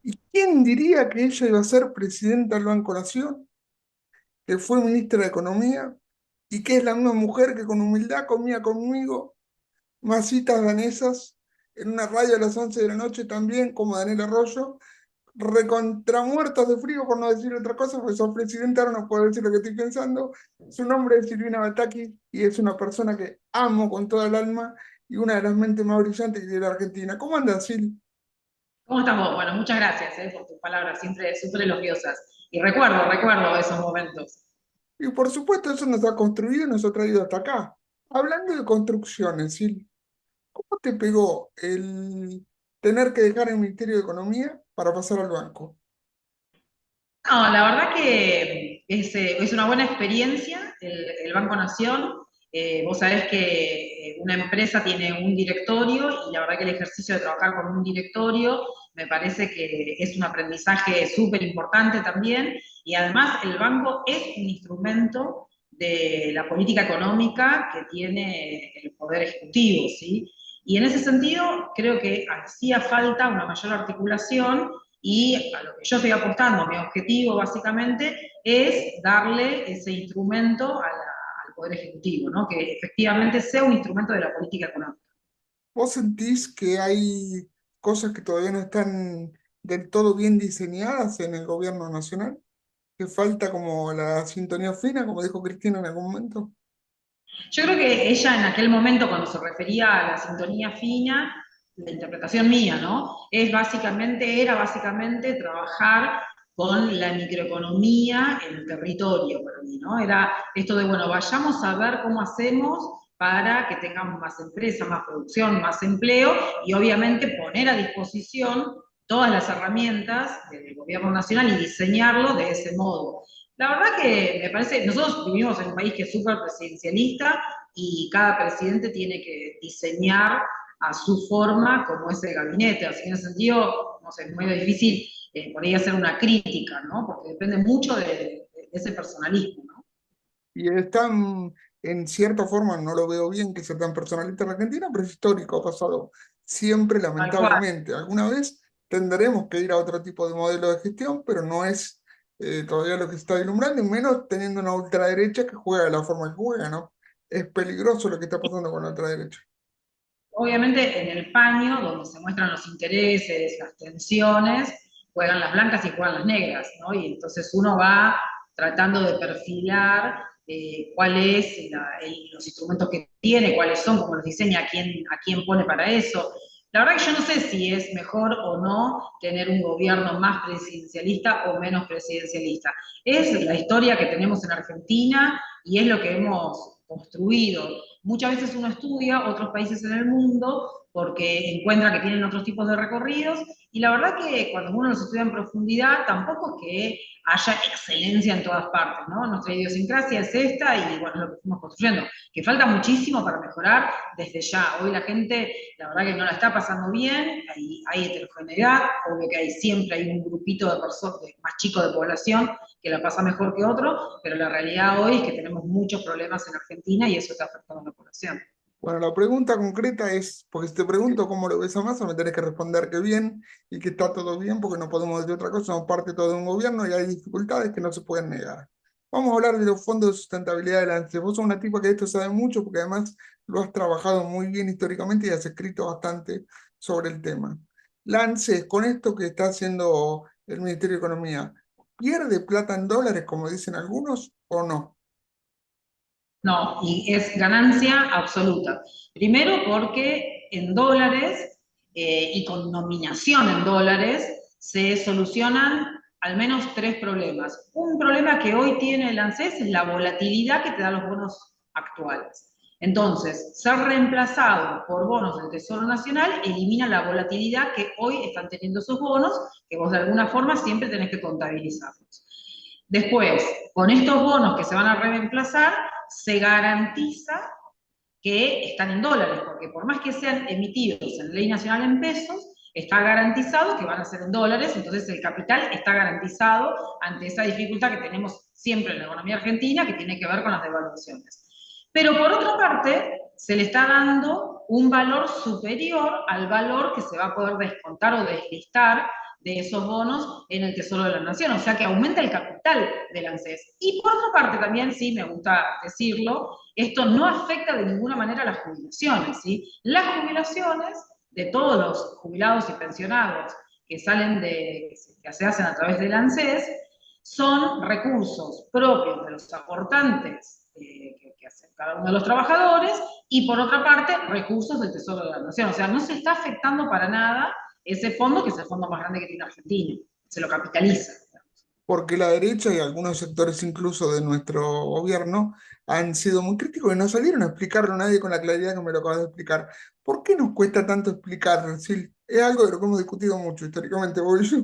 ¿Y quién diría que ella iba a ser presidenta del Banco Nación, que fue ministra de Economía y que es la misma mujer que con humildad comía conmigo masitas danesas en una radio a las 11 de la noche también, como Daniel Arroyo, recontramuertos de frío, por no decir otra cosa, porque sos presidenta, ahora no puedo decir lo que estoy pensando. Su nombre es Silvina Bataki y es una persona que amo con toda el alma y una de las mentes más brillantes de la Argentina. ¿Cómo andas, Sil? ¿Cómo estás vos? Bueno, muchas gracias por tus palabras, siempre súper elogiosas. Y recuerdo esos momentos. Y por supuesto, eso nos ha construido y nos ha traído hasta acá. Hablando de construcciones, Sil, ¿cómo te pegó el tener que dejar el Ministerio de Economía para pasar al banco? No, la verdad que es una buena experiencia el Banco Nación. Vos sabés que una empresa tiene un directorio y la verdad que el ejercicio de trabajar con un directorio me parece que es un aprendizaje súper importante también. Y además el banco es un instrumento de la política económica que tiene el Poder Ejecutivo, ¿sí? Y en ese sentido creo que hacía falta una mayor articulación y a lo que yo estoy apostando, mi objetivo básicamente es darle ese instrumento al Poder Ejecutivo, ¿no? Que efectivamente sea un instrumento de la política económica. ¿Vos sentís que hay cosas que todavía no están del todo bien diseñadas en el gobierno nacional? ¿Que falta como la sintonía fina, como dijo Cristina en algún momento? Yo creo que ella en aquel momento, cuando se refería a la sintonía fina, la interpretación mía, ¿no? Era básicamente trabajar con la microeconomía en el territorio para mí, ¿no? Era esto de, bueno, vayamos a ver cómo hacemos para que tengamos más empresas, más producción, más empleo y obviamente poner a disposición todas las herramientas del gobierno nacional y diseñarlo de ese modo. La verdad que me parece, nosotros vivimos en un país que es súper presidencialista y cada presidente tiene que diseñar a su forma como es el gabinete. Así que en ese sentido, no sé, es muy difícil por ahí hacer una crítica, ¿no? Porque depende mucho de ese personalismo, ¿no? Y están, en cierta forma, no lo veo bien que sea tan personalista en Argentina, pero es histórico, ha pasado siempre, Tal cual. lamentablemente. Alguna vez tendremos que ir a otro tipo de modelo de gestión, pero no es todavía lo que se está vislumbrando, y menos teniendo una ultraderecha que juega de la forma que juega, ¿no? Es peligroso lo que está pasando con la ultraderecha. Obviamente en el paño, donde se muestran los intereses, las tensiones, juegan las blancas y juegan las negras, ¿no? Y entonces uno va tratando de perfilar cuál es los instrumentos que tiene, cuáles son, cómo los diseña, a quién pone para eso. La verdad que yo no sé si es mejor o no tener un gobierno más presidencialista o menos presidencialista. Es la historia que tenemos en Argentina y es lo que hemos construido. Muchas veces uno estudia otros países en el mundo porque encuentra que tienen otros tipos de recorridos y la verdad que cuando uno los estudia en profundidad tampoco es que haya excelencia en todas partes, ¿no? Nuestra idiosincrasia es esta y bueno, es lo que fuimos construyendo, que falta muchísimo para mejorar desde ya. Hoy la gente, la verdad que no la está pasando bien, hay heterogeneidad, obvio que siempre hay un grupito de personas más chico de población que la pasa mejor que otro, pero la realidad hoy es que tenemos muchos problemas en Argentina y eso está afectando a la población. Bueno, la pregunta concreta es, porque si te pregunto cómo lo ves a Massa, me tenés que responder que bien y que está todo bien, porque no podemos decir otra cosa, somos parte todo de un gobierno y hay dificultades que no se pueden negar. Vamos a hablar de los fondos de sustentabilidad del ANSES. Vos sos una tipa que de esto sabe mucho, porque además lo has trabajado muy bien históricamente y has escrito bastante sobre el tema. La ANSES, con esto que está haciendo el Ministerio de Economía, ¿pierde plata en dólares, como dicen algunos, o no? No, y es ganancia absoluta. Primero porque en dólares y con nominación en dólares se solucionan al menos tres problemas. Un problema que hoy tiene el ANSES es la volatilidad que te dan los bonos actuales. Entonces, ser reemplazado por bonos del Tesoro Nacional elimina la volatilidad que hoy están teniendo esos bonos, que vos de alguna forma siempre tenés que contabilizarlos. Después, con estos bonos que se van a reemplazar, se garantiza que están en dólares, porque por más que sean emitidos en ley nacional en pesos, está garantizado que van a ser en dólares, entonces el capital está garantizado ante esa dificultad que tenemos siempre en la economía argentina, que tiene que ver con las devaluaciones. Pero por otra parte, se le está dando un valor superior al valor que se va a poder descontar o deslistar de esos bonos en el Tesoro de la Nación, o sea que aumenta el capital del ANSES. Y por otra parte también, sí, me gusta decirlo, esto no afecta de ninguna manera a las jubilaciones, ¿sí? Las jubilaciones de todos los jubilados y pensionados que salen que se hacen a través del ANSES, son recursos propios de los aportantes que hacen cada uno de los trabajadores y por otra parte recursos del Tesoro de la Nación. O sea, no se está afectando para nada ese fondo, que es el fondo más grande que tiene Argentina. Se lo capitaliza. Porque la derecha y algunos sectores incluso de nuestro gobierno han sido muy críticos y no salieron a explicarlo a nadie con la claridad que me lo acabas de explicar. ¿Por qué nos cuesta tanto explicar, Sil? Es algo de lo que hemos discutido mucho históricamente, vos y yo.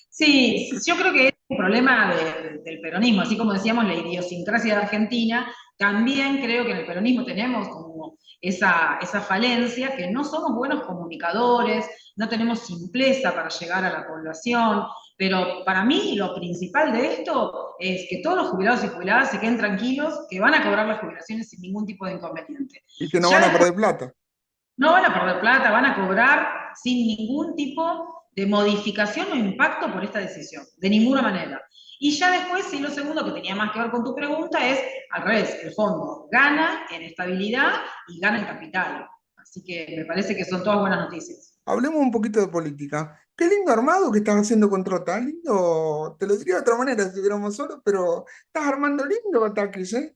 Sí, yo creo que es un problema del peronismo, así como decíamos, la idiosincrasia de Argentina, también creo que en el peronismo tenemos como esa falencia, que no somos buenos comunicadores, no tenemos simpleza para llegar a la población, pero para mí lo principal de esto es que todos los jubilados y jubiladas se queden tranquilos, que van a cobrar las jubilaciones sin ningún tipo de inconveniente. Y que no Ya van a después perder plata. no van a perder plata, van a cobrar sin ningún tipo de modificación o impacto por esta decisión, de ninguna manera. Y ya después, sí, lo segundo que tenía más que ver con tu pregunta es, al revés, el fondo gana en estabilidad y gana en capital. Así que me parece que son todas buenas noticias. Hablemos un poquito de política. Qué lindo armado que estás haciendo con Trota. Lindo, te lo diría de otra manera si estuviéramos solos, pero estás armando lindo ataques, ¿eh?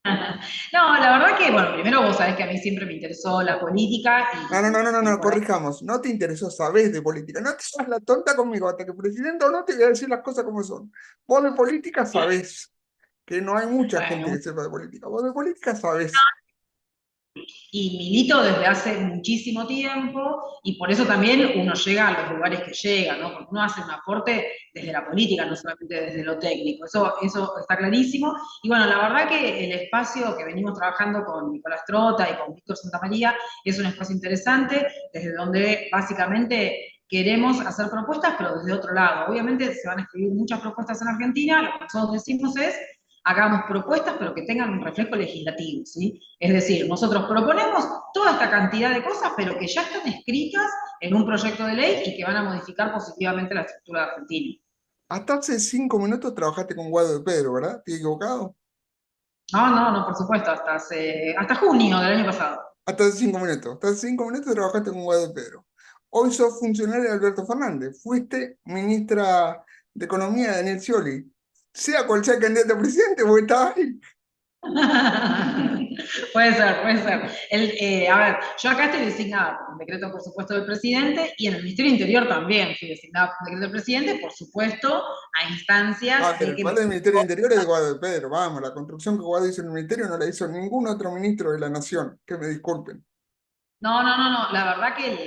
No, la verdad que, bueno, primero vos sabés que a mí siempre me interesó la política No, no, no, no, no, y no, por ahí. corrijamos. No te interesó, sabés de política. No te hagas la tonta conmigo. Hasta que presidente o no te voy a decir las cosas como son. Vos de política sabés que no hay mucha gente Bueno, que sepa de política. Vos de política sabés. y milito desde hace muchísimo tiempo y por eso también uno llega a los lugares que llega, ¿no? Porque uno hace un aporte desde la política, no solamente desde lo técnico, eso está clarísimo. Y bueno, la verdad que el espacio que venimos trabajando con Nicolás Trota y con Víctor Santamaría es un espacio interesante, desde donde básicamente queremos hacer propuestas, pero desde otro lado. Obviamente se van a escribir muchas propuestas en Argentina, lo que nosotros decimos es hagamos propuestas, pero que tengan un reflejo legislativo, ¿sí? Es decir, nosotros proponemos toda esta cantidad de cosas, pero que ya están escritas en un proyecto de ley y que van a modificar positivamente la estructura de Argentina. Hasta hace 5 minutos trabajaste con Guado de Pedro, ¿verdad? ¿Te he equivocado? No, no, no, por supuesto, hasta junio del año pasado. Hasta hace 5 minutos. Hasta hace 5 minutos trabajaste con Guado de Pedro. Hoy sos funcionario de Alberto Fernández. Fuiste ministra de Economía de Daniel Scioli. Sea cual sea el candidato a presidente, vos estabas ahí. Puede ser, puede ser. A ver, yo acá estoy designada por un decreto, por supuesto, del presidente, y en el Ministerio Interior también fui designada por un decreto del presidente, por supuesto, a Ah, instancias pero de el que me... padre del Ministerio del Interior es de Guado de Pedro. Vamos, la construcción que Guado hizo en el Ministerio no la hizo ningún otro ministro de la Nación. Que me disculpen. No, no, no, no. La verdad que el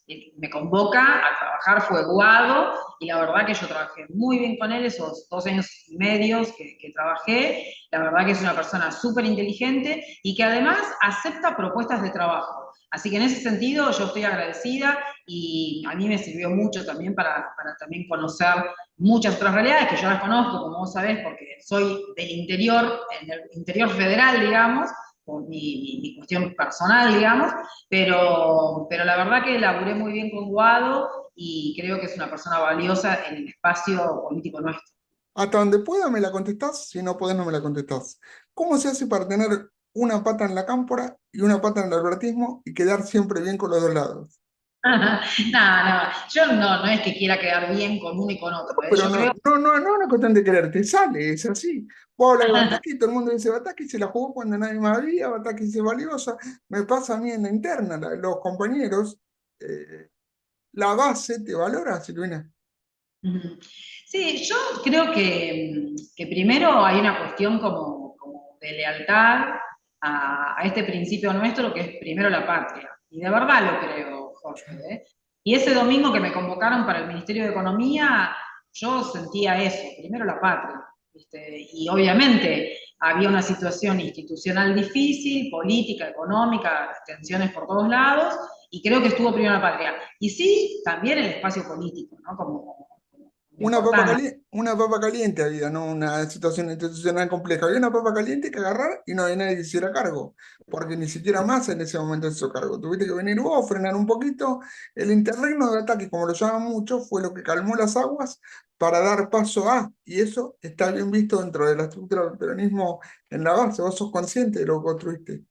que me convoca a trabajar fue Guado y la verdad que yo trabajé muy bien con él esos 2 años y medio que trabajé. La verdad que es una persona súper inteligente y que además acepta propuestas de trabajo. Así que en ese sentido yo estoy agradecida y a mí me sirvió mucho también para también conocer muchas otras realidades que yo las conozco, como vos sabés, porque soy del interior, en el interior federal, digamos, por mi cuestión personal, digamos, pero la verdad que laburé muy bien con Guado y creo que es una persona valiosa en el espacio político nuestro. Hasta donde pueda me la contestás, si no podés no me la contestás. ¿Cómo se hace para tener una pata en la cámpora y una pata en el albertismo y quedar siempre bien con los dos lados? Nada, no, yo no es que quiera quedar bien con uno y con otro, ¿eh? Pero Yo no, creo, no, no, no es una cuestión de querer, te sale, es así. Vos hablas de Bataki y todo el mundo dice Bataki se la jugó cuando nadie más había, Bataki se valiosa. Me pasa a mí en la interna, los compañeros, eh, la base te valora, Silvina. ujú. Sí, yo creo que primero hay una cuestión como de lealtad a este principio nuestro que es primero la patria. Y de verdad lo creo, Jorge, ¿eh? Y ese domingo que me convocaron para el Ministerio de Economía, yo sentía eso, primero la patria, ¿viste? Y obviamente había una situación institucional difícil, política, económica, tensiones por todos lados, y creo que estuvo primero la patria. Y sí, también el espacio político, ¿no? Como importante. Una papa caliente había, no una situación institucional compleja. Había una papa caliente que agarrar y no había nadie que se hiciera cargo, porque ni siquiera Massa en ese momento se hizo cargo. Tuviste que venir vos, frenar un poquito. El interregno de ataque, como lo llaman muchos, fue lo que calmó las aguas para dar paso a, y eso está bien visto dentro de la estructura del peronismo en la base. Vos sos consciente de lo que construiste.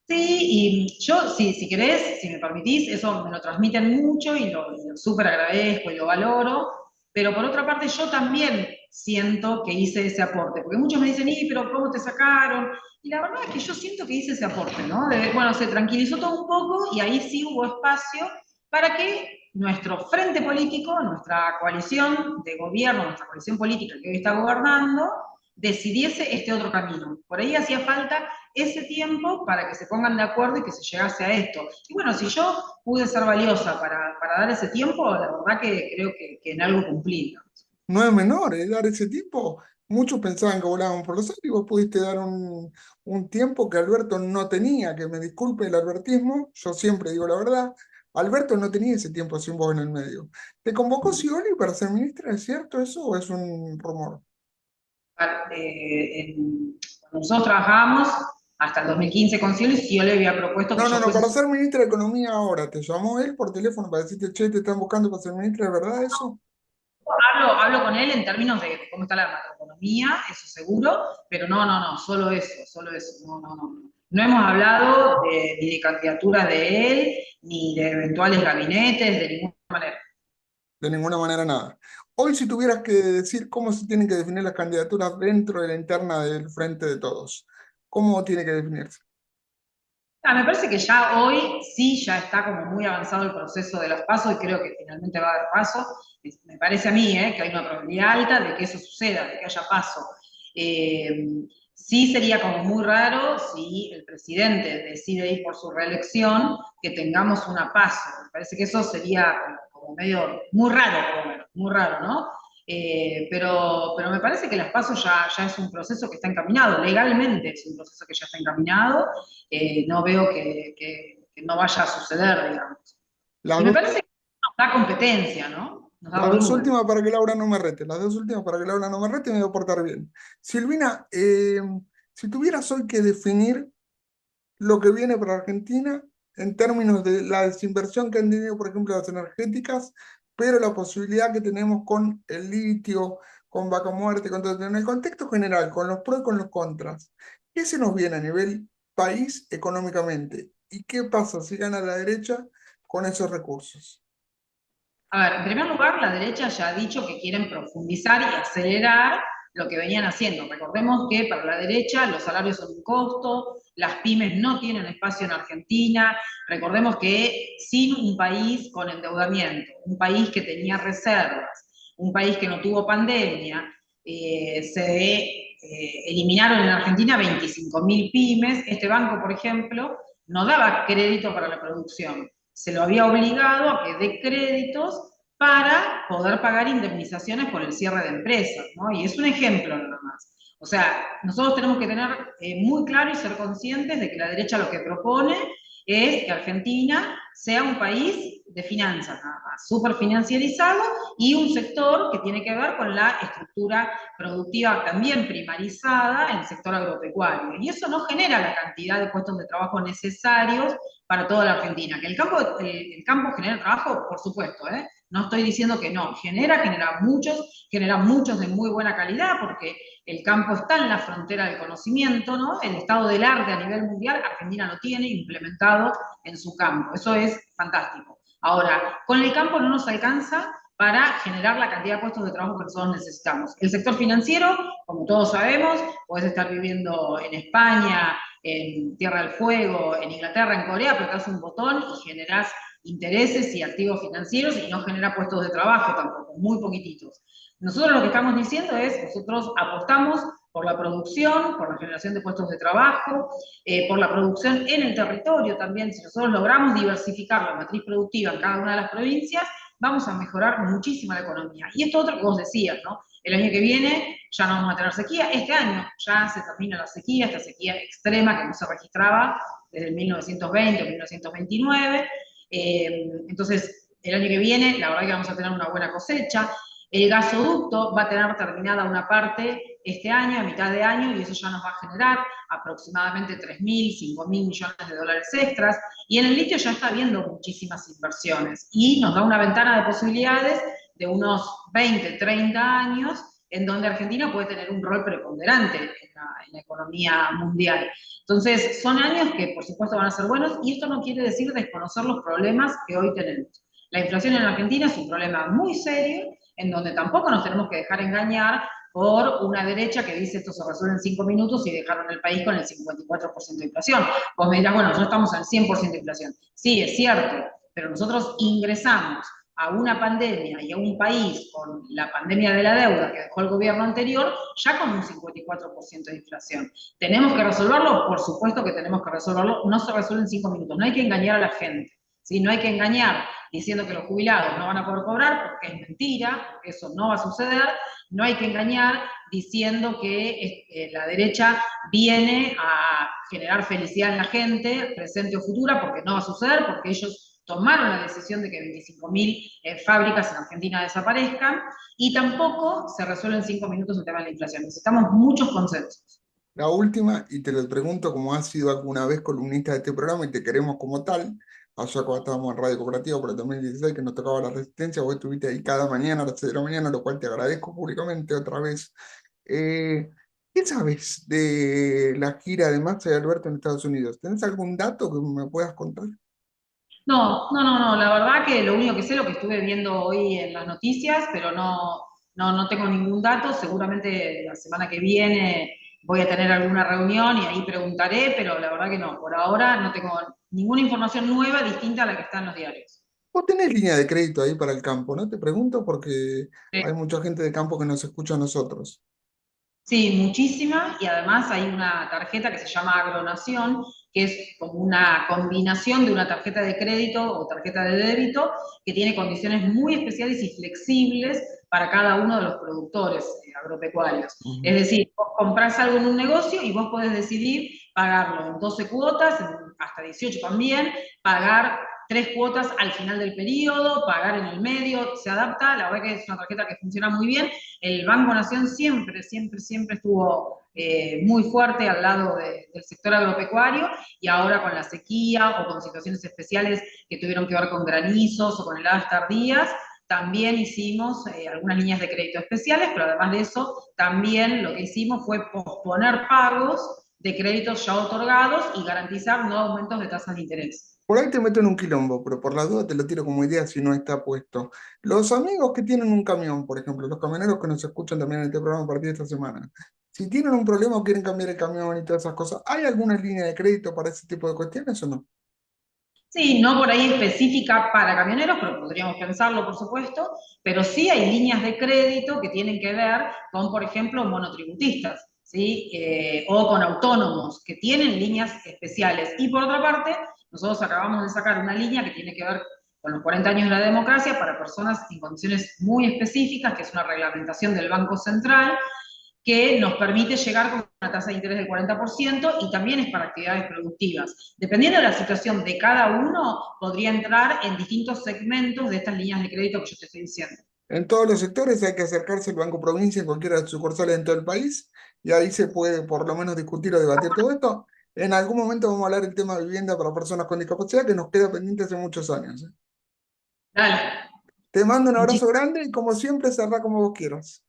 Sí, y yo, si querés, si me permitís, eso me lo transmiten mucho y lo súper agradezco y lo valoro, pero por otra parte yo también siento que hice ese aporte, porque muchos me dicen, pero ¿cómo te sacaron? Y la verdad es que yo siento que hice ese aporte, ¿no? Bueno, se tranquilizó todo un poco y ahí sí hubo espacio para que nuestro frente político, nuestra coalición de gobierno, nuestra coalición política que hoy está gobernando, decidiese este otro camino. Por ahí hacía falta ese tiempo para que se pongan de acuerdo y que se llegase a esto. Y bueno, si yo pude ser valiosa para dar ese tiempo, la verdad que creo que en algo cumplí, ¿no? No es menor, dar ese tipo. Muchos pensaban que volaban por los aires y vos pudiste dar un tiempo que Alberto no tenía, que me disculpe el albertismo, yo siempre digo la verdad, Alberto no tenía ese tiempo sin vos en el medio. ¿Te convocó Scioli para ser ministra? ¿Es cierto eso o es un rumor? Cuando nosotros trabajábamos hasta el 2015 con Cielo, y yo le había propuesto que No, no, yo no, fuese para su... ser ministra de Economía ahora, ¿te llamó él por teléfono para decirte, che, te están buscando para ser ministra de verdad eso? Hablo con él en términos de cómo está la macroeconomía, eso seguro, pero no, solo eso, no. No hemos hablado ni de candidaturas de él, ni de eventuales gabinetes, de ninguna manera. De ninguna manera nada. Hoy, si tuvieras que decir cómo se tienen que definir las candidaturas dentro de la interna del Frente de Todos, ¿cómo tiene que definirse? Me parece que ya hoy sí ya está como muy avanzado el proceso de los pasos y creo que finalmente va a haber paso. Me parece a mí que hay una probabilidad alta de que eso suceda, de que haya paso. Eh, sí sería como muy raro si el presidente decide ir por su reelección, que tengamos una paso. Me parece que eso sería como medio muy raro, por lo menos, muy raro, ¿no? Pero me parece que las pasos ya es un proceso que está encaminado, legalmente es un proceso que ya está encaminado, no veo que no vaya a suceder, digamos. Las Y me dos, parece que nos da competencia, ¿no? Nos da las dos volumen. últimas para que Laura no me rete, las dos últimas para que Laura no me rete y me voy a portar bien. Silvina, si tuvieras hoy que definir lo que viene para Argentina en términos de la desinversión que han tenido, por ejemplo, las energéticas, pero la posibilidad que tenemos con el litio, con Vaca Muerte, con todo, en el contexto general, con los pros y con los contras, ¿qué se nos viene a nivel país económicamente? ¿Y qué pasa si gana la derecha con esos recursos? A ver, en primer lugar, la derecha ya ha dicho que quieren profundizar y acelerar lo que venían haciendo. Recordemos que para la derecha los salarios son un costo, las pymes no tienen espacio en Argentina. Recordemos que sin un país con endeudamiento, un país que tenía reservas, un país que no tuvo pandemia, eliminaron en Argentina 25.000 pymes. Este banco, por ejemplo, no daba crédito para la producción, se lo había obligado a que dé créditos para poder pagar indemnizaciones por el cierre de empresas, ¿no? Y es un ejemplo nada más. O sea, nosotros tenemos que tener muy claro y ser conscientes de que la derecha lo que propone es que Argentina sea un país de finanzas, nada más, súper financiarizado, y un sector que tiene que ver con la estructura productiva también primarizada en el sector agropecuario. Y eso no genera la cantidad de puestos de trabajo necesarios para toda la Argentina. Que el campo genera trabajo, por supuesto, ¿eh? No estoy diciendo que no, genera muchos de muy buena calidad, porque el campo está en la frontera del conocimiento, ¿no? El estado del arte a nivel mundial, Argentina lo tiene implementado en su campo, eso es fantástico. Ahora, con el campo no nos alcanza para generar la cantidad de puestos de trabajo que nosotros necesitamos. El sector financiero, como todos sabemos, puedes estar viviendo en España, en Tierra del Fuego, en Inglaterra, en Corea, apretás un botón y generás intereses y activos financieros y no genera puestos de trabajo tampoco, muy poquititos. Nosotros lo que estamos diciendo es, nosotros apostamos por la producción, por la generación de puestos de trabajo, por la producción en el territorio también. Si nosotros logramos diversificar la matriz productiva en cada una de las provincias, vamos a mejorar muchísimo la economía. Y esto otro que vos decías, ¿no? El año que viene ya no vamos a tener sequía, este año ya se termina la sequía, esta sequía extrema que no se registraba desde el 1920 o 1929, entonces el año que viene la verdad que vamos a tener una buena cosecha, El gasoducto va a tener terminada una parte este año, a mitad de año, y eso ya nos va a generar aproximadamente 3.000, 5.000 millones de dólares extras. Y en el litio ya está habiendo muchísimas inversiones y nos da una ventana de posibilidades de unos 20, 30 años en donde Argentina puede tener un rol preponderante en la economía mundial. Entonces, son años que por supuesto van a ser buenos y esto no quiere decir desconocer los problemas que hoy tenemos. La inflación en Argentina es un problema muy serio en donde tampoco nos tenemos que dejar engañar por una derecha que dice esto se resuelve en 5 minutos y dejaron el país con el 54% de inflación. Vos me dirás, bueno, nosotros estamos al 100% de inflación. Sí, es cierto, pero nosotros ingresamos a una pandemia y a un país con la pandemia de la deuda que dejó el gobierno anterior, ya con un 54% de inflación. ¿Tenemos que resolverlo? Por supuesto que tenemos que resolverlo. No se resuelve en 5 minutos. No hay que engañar a la gente. ¿Sí? No hay que engañar diciendo que los jubilados no van a poder cobrar, porque es mentira, porque eso no va a suceder. No hay que engañar diciendo que la derecha viene a generar felicidad en la gente, presente o futura, porque no va a suceder, porque ellos tomaron la decisión de que 25.000 fábricas en Argentina desaparezcan, y tampoco se resuelve en 5 minutos el tema de la inflación. Necesitamos muchos consensos. La última, y te lo pregunto como has sido alguna vez columnista de este programa y te queremos como tal, allá cuando estábamos en Radio Cooperativa por el 2016, que nos tocaba la Resistencia, vos estuviste ahí cada mañana a las 6 de la mañana, lo cual te agradezco públicamente otra vez. Eh, ¿Qué sabes de la gira de Massa y Alberto en Estados Unidos? ¿Tenés algún dato que me puedas contar? No, no, no, no, la verdad que lo único que sé, lo que estuve viendo hoy en las noticias, pero no tengo ningún dato, seguramente la semana que viene voy a tener alguna reunión y ahí preguntaré, pero la verdad que no, por ahora no tengo ninguna información nueva distinta a la que está en los diarios. Vos tenés línea de crédito ahí para el campo, ¿no? Te pregunto porque Sí. hay mucha gente de campo que nos escucha a nosotros. Sí, muchísima, y además hay una tarjeta que se llama Agronación, que es como una combinación de una tarjeta de crédito o tarjeta de débito que tiene condiciones muy especiales y flexibles para cada uno de los productores agropecuarios. Es Ujú. decir, vos comprás algo en un negocio y vos podés decidir pagarlo en 12 cuotas, hasta 18 también, pagar 3 cuotas al final del periodo, pagar en el medio, se adapta, la verdad que es una tarjeta que funciona muy bien. El Banco Nación siempre, siempre, siempre estuvo muy fuerte al lado del sector agropecuario, y ahora con la sequía o con situaciones especiales que tuvieron que ver con granizos o con heladas tardías, también hicimos algunas líneas de crédito especiales, pero además de eso, también lo que hicimos fue posponer pagos de créditos ya otorgados y garantizar no aumentos de tasas de interés. Por ahí te meto en un quilombo, pero por la duda te lo tiro como idea si no está puesto. Los amigos que tienen un camión, por ejemplo, los camioneros que nos escuchan también en este programa a partir de esta semana, si tienen un problema o quieren cambiar el camión y todas esas cosas, ¿hay alguna línea de crédito para ese tipo de cuestiones o no? Sí, no por ahí específica para camioneros, pero podríamos pensarlo, por supuesto, pero sí hay líneas de crédito que tienen que ver con, por ejemplo, monotributistas, ¿sí? O con autónomos, que tienen líneas especiales. Y por otra parte, nosotros acabamos de sacar una línea que tiene que ver con los 40 años de la democracia para personas en condiciones muy específicas, que es una reglamentación del Banco Central, que nos permite llegar con una tasa de interés del 40% y también es para actividades productivas. Dependiendo de la situación de cada uno, podría entrar en distintos segmentos de estas líneas de crédito que yo te estoy diciendo. En todos los sectores hay que acercarse al Banco Provincia en cualquiera de sus sucursales en todo el país y ahí se puede por lo menos discutir o debatir todo esto. En algún momento vamos a hablar del tema de vivienda para personas con discapacidad que nos queda pendiente hace muchos años. Dale. Te mando un abrazo Muchísimas. grande y como siempre cerrá como vos quieras.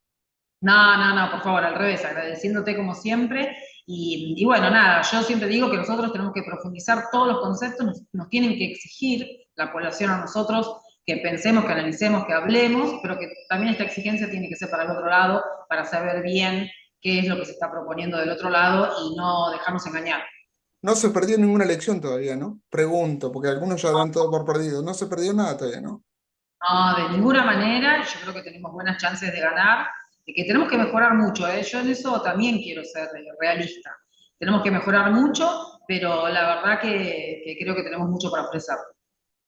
No, no, no, por favor, al revés, agradeciéndote como siempre. Y bueno, nada, yo siempre digo que nosotros tenemos que profundizar todos los conceptos, nos tienen que exigir la población a nosotros que pensemos, que analicemos, que hablemos, pero que también esta exigencia tiene que ser para el otro lado, para saber bien qué es lo que se está proponiendo del otro lado y no dejarnos engañar. No se perdió ninguna elección todavía, ¿no? Pregunto, porque algunos ya dan todo por perdido. No se perdió nada todavía, ¿no? No, de ninguna manera, yo creo que tenemos buenas chances de ganar, y que tenemos que mejorar mucho, ¿eh? Yo en eso también quiero ser realista. Tenemos que mejorar mucho, pero la verdad que creo que tenemos mucho para ofrecer.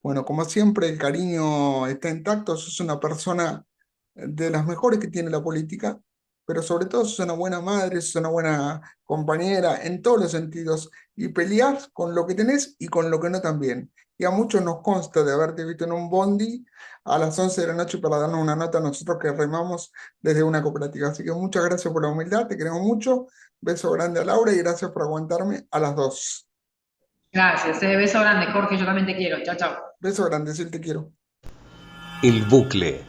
Bueno, como siempre, el cariño está intacto. Sos una persona de las mejores que tiene la política. pero sobre todo sos una buena madre, sos una buena compañera en todos los sentidos y peleás con lo que tenés y con lo que no también. Y a muchos nos consta de haberte visto en un bondi a las 11 de la noche para darnos una nota a nosotros que remamos desde una cooperativa. Así que muchas gracias por la humildad, te queremos mucho. Beso grande a Laura y gracias por aguantarme a las dos. Gracias, beso grande, Jorge, yo también te quiero. Chao, chao. Beso grande, sí, te quiero. El bucle.